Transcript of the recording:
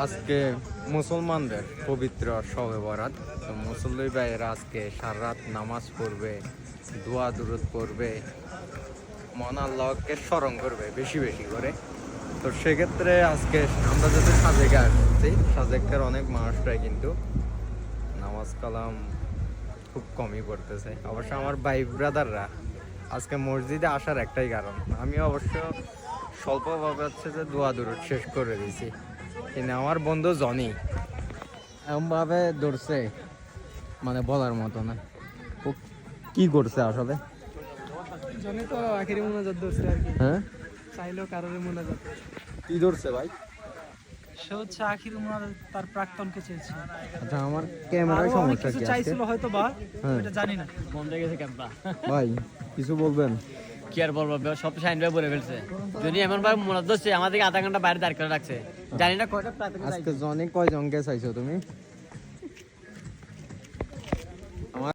আজকে মুসলমানদের পবিত্র শবে বরাত। তো মুসল্লি ভাইয়েরা আজকে সারা রাত নামাজ পড়বে, দোয়া দুরুদ পড়বে, মন আল্লাহকে স্মরণ করবে বেশি বেশি করে। তো সেক্ষেত্রে আজকে আমরা যদি সাজেকে আসছি, সাজেকের অনেক মানুষরাই কিন্তু নামাজ কালাম খুব কমই পড়তেছে। অবশ্য আমার ভাই ব্রাদাররা আজকে মসজিদে আসার একটাই কারণ, আমি অবশ্য স্বল্পভাবে হচ্ছে যে দোয়া দুরুদ শেষ করে দিয়েছি, কিন্তু আমার বন্ধু জনি এমনভাবে দৌড়ছে মানে বলার মতো না। ও কি করছে আসলে? জনি তো আখেরি মোনাজাত ধরছে আর কি। হ্যাঁ, চাইলো কারোর মোনাজাত। কি ধরছে ভাই? সে হচ্ছে আখিরি মোনাজাত তার প্রাক্তনকে চেয়েছে। আচ্ছা, আমার ক্যামেরায় আরো অনেক সমস্যা কিছু কি আজকে? চাইছিল হয়তো বা, হ্যাঁ। এটা জানি না। বন্ধে গেছে ক্যাম্পা। ভাই কিছু বলবেন? কি আর বলবো, সব সাইন ভাই বলে ফেলছে। যদি এমন ভাবে মনে হচ্ছে আমাদেরকে আধা ঘন্টা বাইরে দাঁড় করে রাখছে, জানি না কয়টা প্রাথমিক আজকে জনি কয়জনকে চাইছো তুমি?